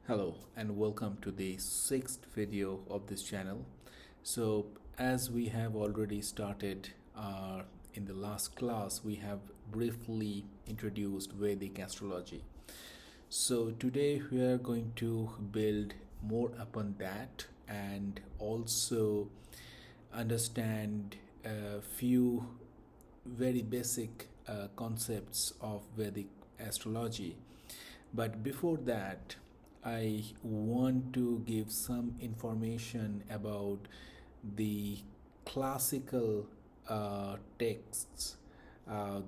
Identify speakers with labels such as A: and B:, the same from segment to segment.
A: Hello and welcome to the sixth video of this channel. So as we have already started in the last class, we have briefly introduced Vedic astrology. So today we are going to build more upon that and also understand a few very basic concepts of Vedic astrology. But before that, I want to give some information about the classical texts,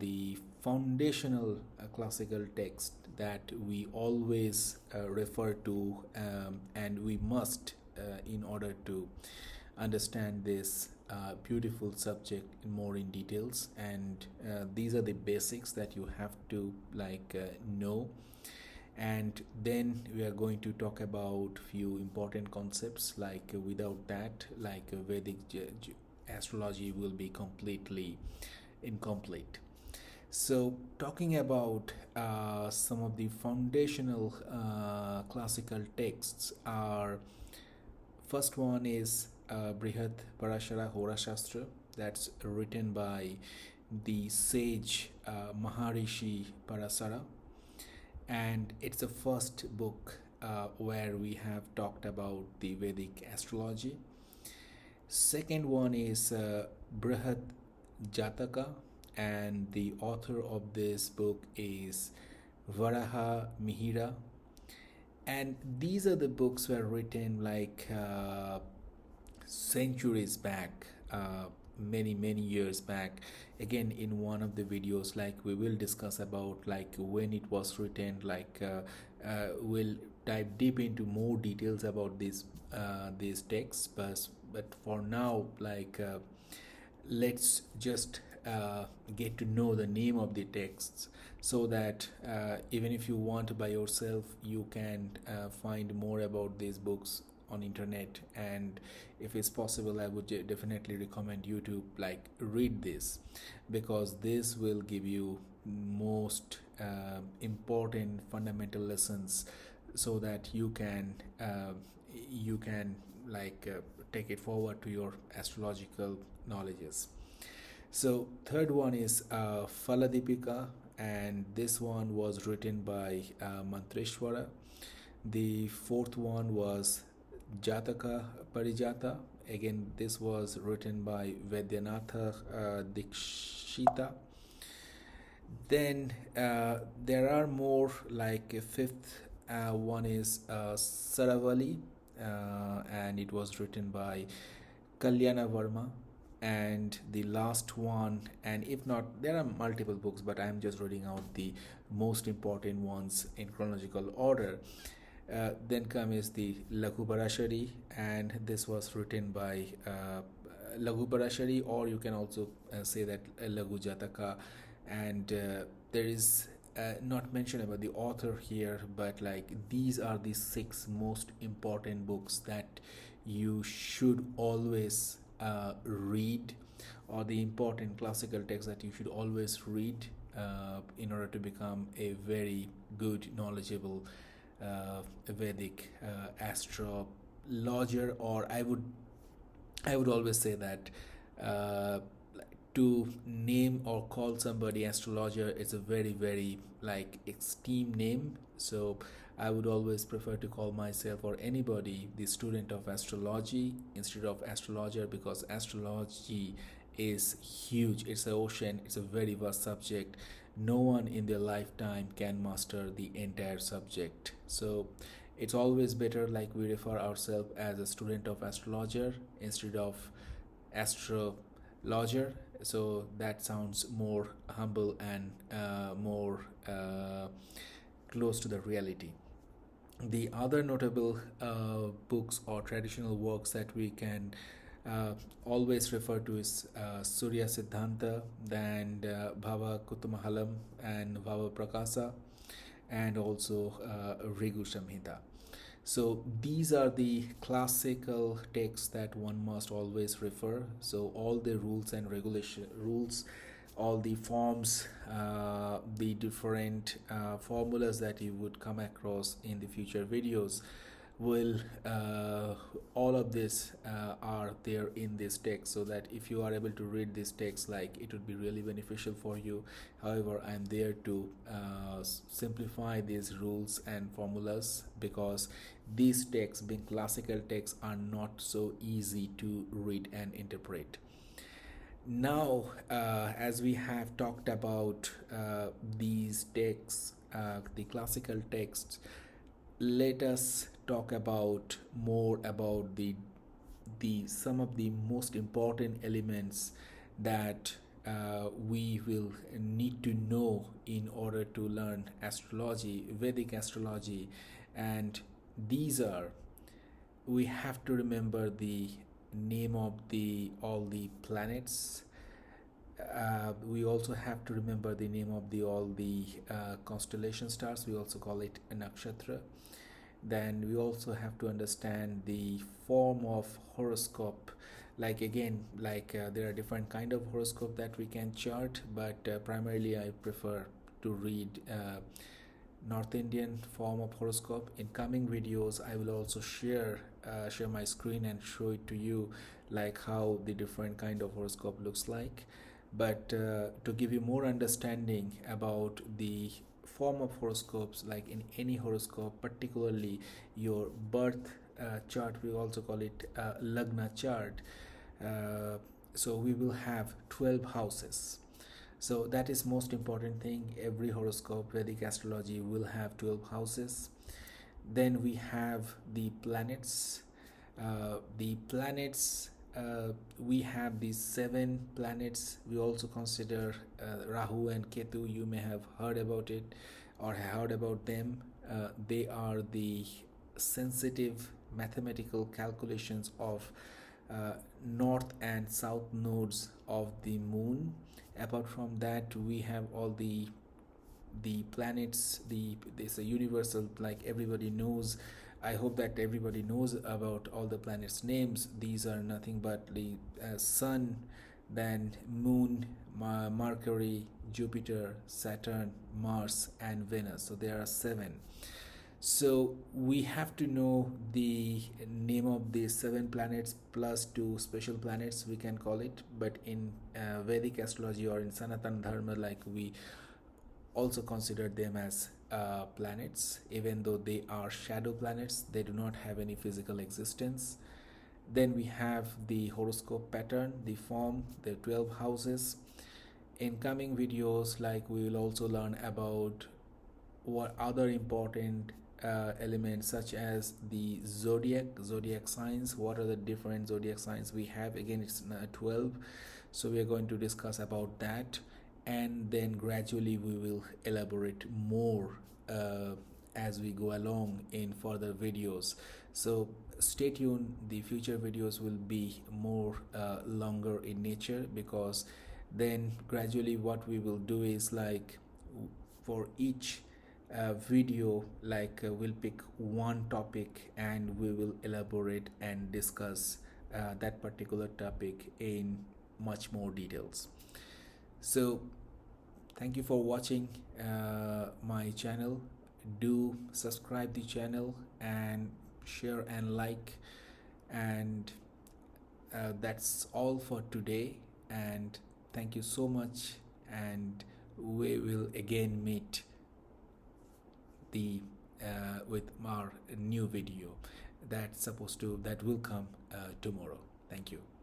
A: the foundational classical text that we always refer to, and we must in order to understand this beautiful subject more in details. And these are the basics that you have to know, and then we are going to talk about few important concepts. Without that, Vedic astrology will be completely incomplete. So talking about some of the foundational classical texts are, first one is Brihad Parashara Hora Shastra, that's written by the sage Maharishi Parasara, and it's the first book where we have talked about the Vedic astrology. Second one is Brihad Jataka, and the author of this book is Varaha Mihira. And these are the books were written centuries back, many years back. Again, in one of the videos, we will discuss about when it was written. We'll dive deep into more details about these texts, but for now, let's just get to know the name of the texts, so that even if you want by yourself, you can find more about these books on internet. And if it's possible, I would definitely recommend you to read this, because this will give you most important fundamental lessons, so that you can take it forward to your astrological knowledges. So third one is Faladipika, and this one was written by Mantreshwara. The fourth one was Jataka Parijata. Again, this was written by Vaidyanatha Dikshita. Then there are more, like a fifth one is Saravali, and it was written by Kalyana Varma. And the last one, and if not, there are multiple books, but I'm just reading out the most important ones in chronological order. Then comes the Laghu Parashari, and this was written by Laghu Parashari, or you can also say that Laghu Jataka. And there is not mentioned about the author here, but these are the 6 most important books that you should always read, or the important classical texts that you should always read in order to become a very good, knowledgeable Vedic astrologer. Or I would always say that to name or call somebody astrologer, it's a very esteemed name. So I would always prefer to call myself or anybody the student of astrology instead of astrologer, because astrology is huge. It's an ocean. It's a very vast subject. No one in their lifetime can master the entire subject. So it's always better we refer ourselves as a student of astrologer instead of astrologer. So that sounds more humble and more close to the reality. The other notable books or traditional works that we can always refer to is Surya Siddhanta, and Bhava Kutumahalam, and Bhava Prakasa, and also Rigu Samhita. So these are the classical texts that one must always refer. So all the rules all the forms, the different formulas that you would come across in the future videos will all of this are there in this text, so that if you are able to read this text, like, it would be really beneficial for you. However, I am there to simplify these rules and formulas, because these texts, being classical texts, are not so easy to read and interpret. Now, as we have talked about these texts, the classical texts, let us talk about more about the some of the most important elements that we will need to know in order to learn astrology, Vedic astrology. And these are, we have to remember the name of all the planets. We also have to remember the name of all the constellation stars. We also call it a nakshatra. Then we also have to understand the form of horoscope. Like, again, like there are different kind of horoscope that we can chart, but primarily I prefer to read North Indian form of horoscope. In coming videos, I will also share my screen and show it to you, like how the different kind of horoscope looks like. But to give you more understanding about the form of horoscopes, like in any horoscope, particularly your birth chart, we also call it lagna chart. So we will have 12 houses. So that is most important thing. Every horoscope, Vedic astrology, will have 12 houses. Then we have the planets. We have these 7 planets. We also consider Rahu and Ketu. You may have heard about it or heard about them. They are the sensitive mathematical calculations of north and south nodes of the moon. Apart from that, we have all the planets. There's a universal, like everybody knows. I hope that everybody knows about all the planets' names. These are nothing but the Sun, then Moon, Mercury, Jupiter, Saturn, Mars, and Venus. So there are 7. So we have to know the name of the 7 planets plus 2 special planets, we can call it. But in Vedic astrology or in Sanatan Dharma, like, we also consider them as planets, even though they are shadow planets. They do not have any physical existence. Then we have the horoscope pattern, the form, the 12 houses. In coming videos, like, we will also learn about what other important elements, such as the zodiac signs. What are the different zodiac signs we have? Again, it's 12. So we are going to discuss about that, and then gradually we will elaborate more as we go along in further videos. So stay tuned. The future videos will be more longer in nature, because then gradually what we will do is, like, for each video, like, we'll pick one topic and we will elaborate and discuss that particular topic in much more details. So thank you for watching my channel. Do subscribe the channel and share and like, and that's all for today. And thank you so much, and we will again meet with our new video that will come tomorrow. Thank you.